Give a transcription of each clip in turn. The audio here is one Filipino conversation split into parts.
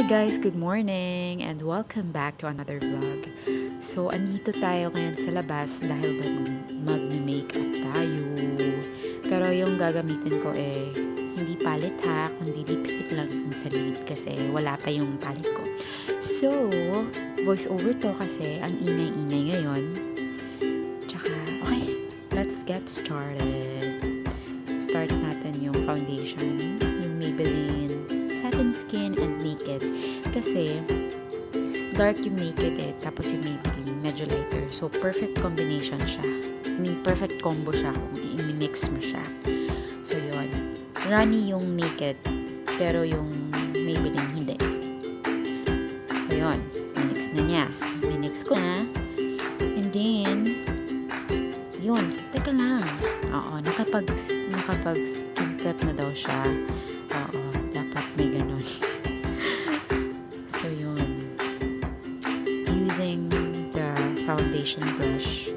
guys, good morning and welcome back to another vlog. So, andito tayo ngayon sa labas dahil mag-makeup tayo. Pero yung gagamitin ko hindi palette ha, kundi lipstick lang yung sa lid kasi wala pa yung palette ko. So, voice over to kasi ang ingay-ingay ngayon. Tsaka, okay, let's get started. Start natin yung foundation, yung Maybelline Satin Skin and Naked. Kasi, dark yung Naked tapos yung Maybelline, medyo lighter. So, perfect combination siya. I mean, perfect combo siya kung i-mix mo siya. So, yun. Runny yung Naked, pero yung Maybelline hindi. So, yun. Minix na niya. Minix ko na. And then, yun. Teka lang. Oo, nakapag-skin prep na daw siya. Oo, dapat may ganon. So, yun. Using the foundation brush.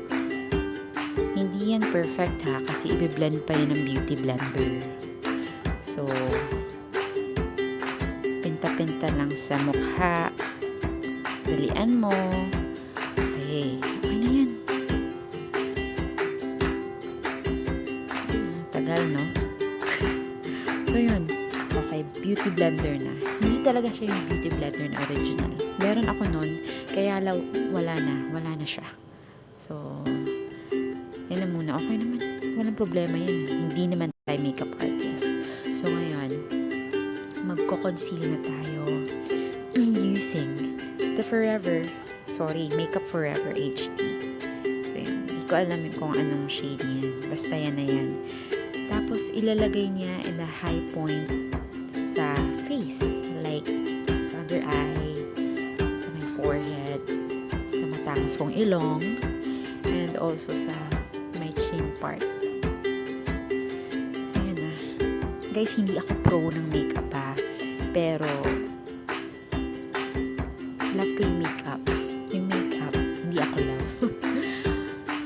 Hindi yan perfect ha, kasi i-blend pa yan ng beauty blender. So, pinta-pinta lang sa mukha. Dalian mo. Okay. Okay na yan. Tagal, no? So, yun. Okay, beauty blender na. Hindi talaga siya yung beauty blender na original. Meron ako nun, kaya wala na siya. So, yan na muna. Okay naman. Walang problema yan. Hindi naman tayo makeup artist. So, ngayon, magko-conceal na tayo using the Makeup Forever HD. So, yan. Hindi ko alam kung anong shade niyan. Basta yan na yan. Tapos, ilalagay niya in a high point sa face. Like, sa under eye, sa my forehead, sa matangos kong ilong, and also sa my chin part. So, yan na. Guys, hindi ako pro ng makeup ha. Pero, love ko yung makeup. Yung makeup, hindi ako love.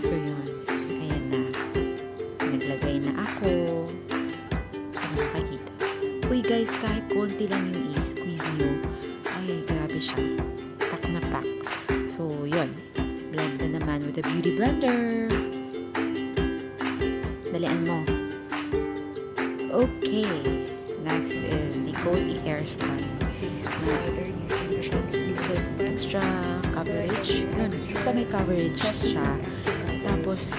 So, yun. Ayan na. Naglagay na ako. Ano nakikita? Uy guys, kahit konti lang yung i-squeeze nyo, ay grabe siya. Pack na pack. So, yun. Blend na naman with a beauty blender. Dalian mo. Okay. Next is the Coty Airspun. Translucent extra coverage. Yun. Basta may coverage siya. Tapos,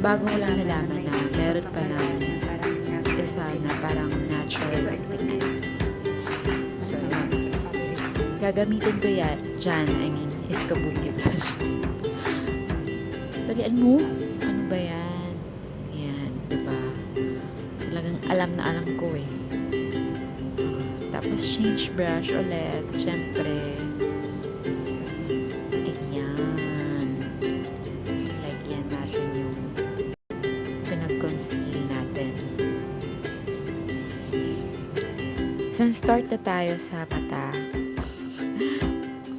bago ko lang nalaman na meron pa ng isa na parang natural tingnan. So, yun. Gagamitin ko yan. Is kabuki brush. Dalian mo. Ano ba yan? Yan, diba? Talagang alam na alam ko eh. Tapos, change brush ulit. Siyempre. Ayan. Lagyan natin yung pinag-conceal natin. So, start na tayo sa mata.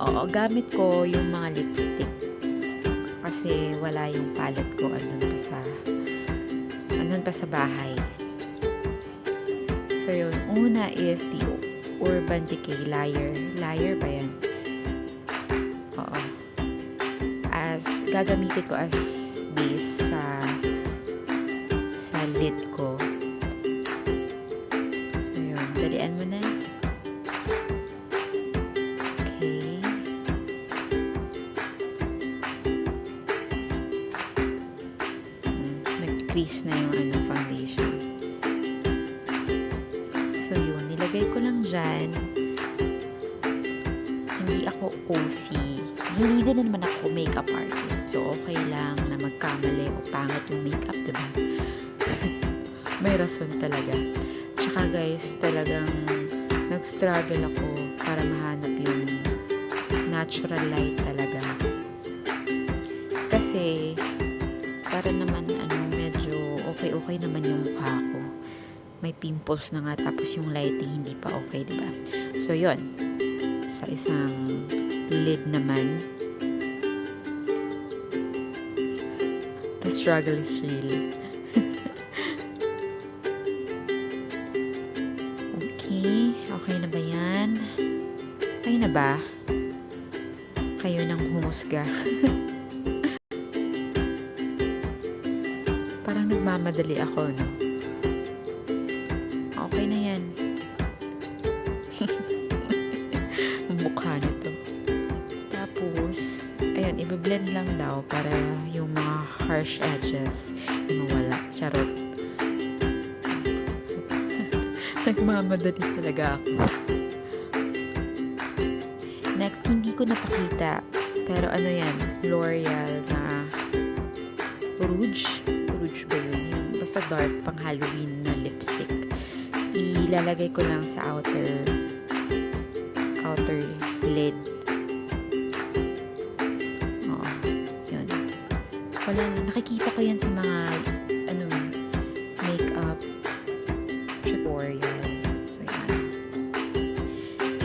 Oo, gamit ko yung mga lipstick. Kasi wala yung palette ko andun pa sa bahay. So, yun. Una is the Urban Decay Liar. Liar ba yan? Oo. Gagamitin ko as base sa lid ko. So, yun. Dalian mo na. Okay. Nag-crease na yung foundation. So, yun. Nilagay ko lang dyan. Hindi ako OC. Hindi din naman ako makeup artist. So, okay lang na magkamali o pangit yung makeup, diba? May rason talaga. Tsaka guys, talagang nag-struggle ako para mahanap yung natural light talaga. Kasi, para naman medyo okay naman yung mukha ko. May pimples na nga, tapos yung lighting hindi pa okay, diba? So, yun. Sa isang lid naman, the struggle is real. Okay. Okay na ba yan? na ba? Kayo nang humusga. Parang nagmamadali ako, no? Okay na yan. Mukha nito. Tapos, ayun, i-blend lang daw para yung mga harsh edges mawala. Charot. Nagmamadali talaga ako. Next, hindi ko napakita. Pero ano yan? L'Oreal na Rouge. Rouge ba yun? Yung basta dark pang Halloween na lipstick. Ilalagay ko lang sa outer lid. Oo. Yun. Wala na. Nakikita ko yan sa mga makeup tutorial. So, yan.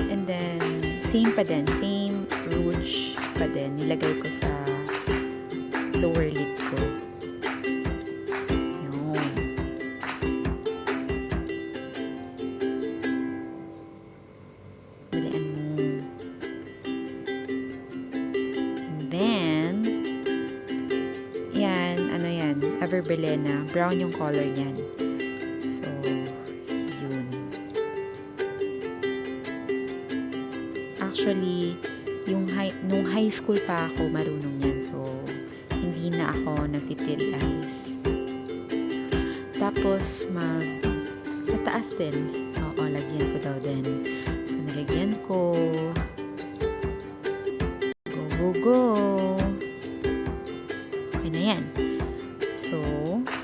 And then, same pa din. Same rouge pa din. Nilagay ko sa lower lid ko. Yun. Dalian mo. And then, yan. Ano yan? Everbelena. Brown yung color niyan. So, yun. Actually, nung high school pa ako, marunong yan. So, hindi na ako nagtitiri eyes. Tapos, sa taas din. Oo, lagyan ko daw din. So, nalagyan ko. Go, go, go. Okay na yan. So,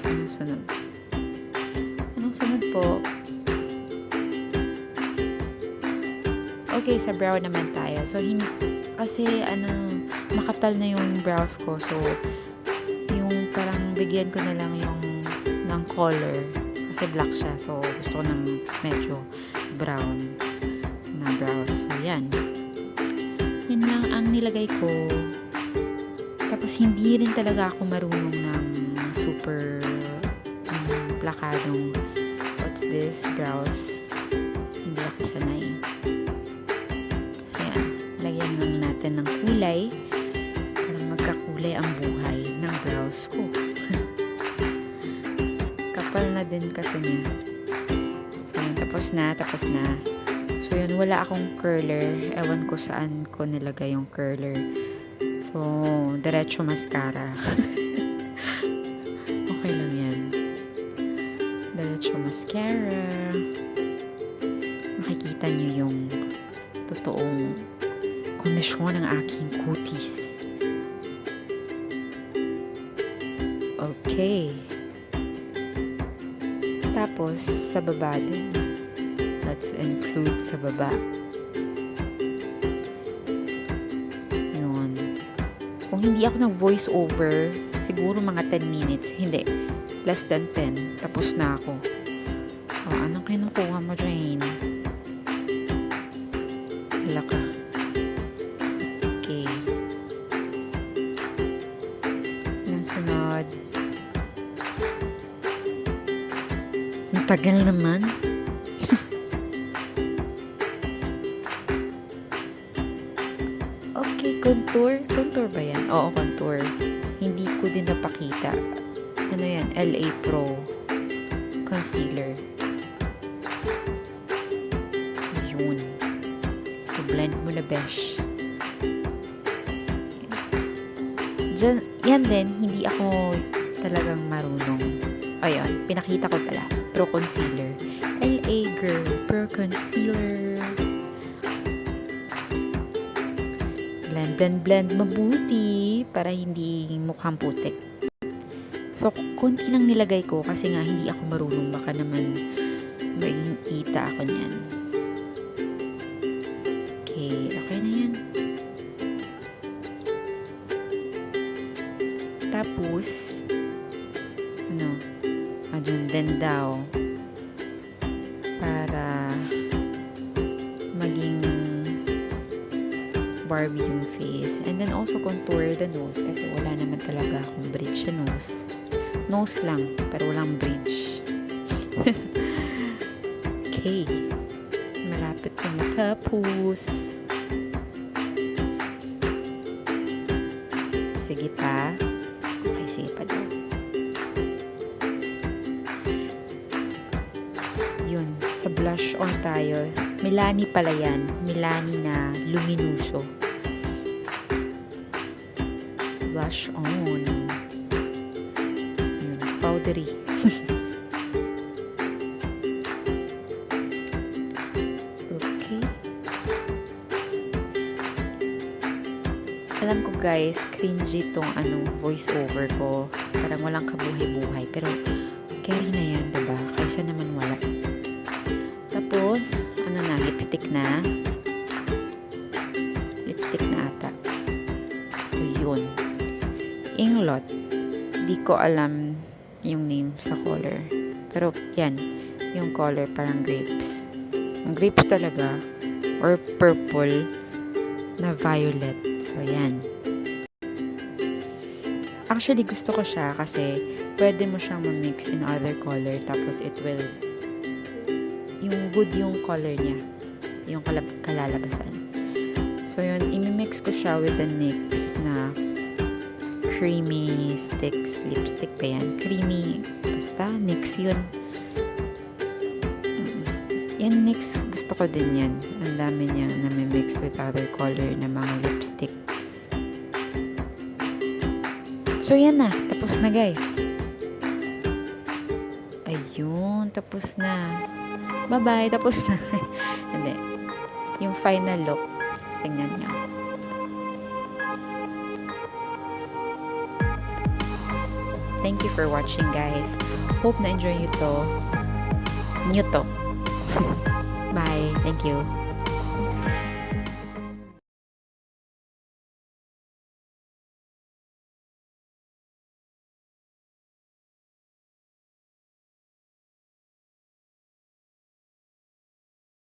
anong sunod? Anong sunod po? Okay, sa brow naman tayo. So, kasi, makapal na yung brows ko. So, yung parang bigyan ko na lang ng color. Kasi black siya. So, gusto ko ng medyo brown na brows. So, yan. Yan lang ang nilagay ko. Tapos, hindi rin talaga ako marunong ng super plakadong what's this? Brows. Hindi ako sanay. Lagyan lang natin ng kulay para magkakulay ang buhay ng brows ko. Kapal na din kasi niya. So, yun, tapos na. So, yun, wala akong curler. Ewan ko saan ko nilagay yung curler. So, diretso mascara. Okay lang yan. Diretso mascara. Makikita niyo yung totoong kondisyon ng aking kutis. Okay. Tapos, sa baba din. Let's include sa baba. Yun. Kung hindi ako nag-voice over, siguro mga 10 minutes. Hindi. Less than 10. Tapos na ako. Oh, anong kinukuha mo, Jane? Hala ka. Tagal naman. Okay, contour. Contour ba yan? Oo, contour. Hindi ko din napakita. Ano yan? LA Pro Concealer. Yun. So, blend mo na, besh. Yan din, hindi ako talagang marunong. Ayun, pinakita ko pala. Pro Concealer. LA Girl Pro Concealer. Blend mabuti para hindi mukhang putik. So, konti lang nilagay ko kasi nga hindi ako marunong. Baka naman maingita ako niyan. Okay na yan. Tapos, dyan din daw para maging Barbie yung face. And then also contour the nose kasi wala naman talaga akong bridge sa nose. Nose lang, pero walang bridge. Okay. Malapit na matapos. Sige pa. Okay, sige pa daw. Yun, sa blush on tayo. Milani pala yan. Milani na luminoso. Blush on. Yun, powdery. Okay. Alam ko guys, cringy tong voice over ko. Parang walang kabuhay-buhay. Pero, carry na yan, diba? Kaysa naman wala. Tapos, lipstick na. Lipstick na ata. So, yun. Inglot. Di ko alam yung name sa color. Pero, yan. Yung color parang grapes. Ang grapes talaga. Or purple na violet. So, yan. Actually, gusto ko siya kasi pwede mo siyang ma-mix in other color tapos it will yung good yung color niya. Yung kalalabasan. So, yun. Imi-mix ko siya with the NYX na creamy sticks. Lipstick pa yan. Creamy. Basta, NYX yun. Yan, NYX. Gusto ko din yan. Ang dami niyang nami-mix with other color na mga lipsticks. So, yan na. Tapos na, guys. Ayun. Tapos na. Bye-bye. Tapos na. Hindi. Yung final look. Tingnan niyo. Thank you for watching, guys. Hope na-enjoy nyo to. Bye. Thank you.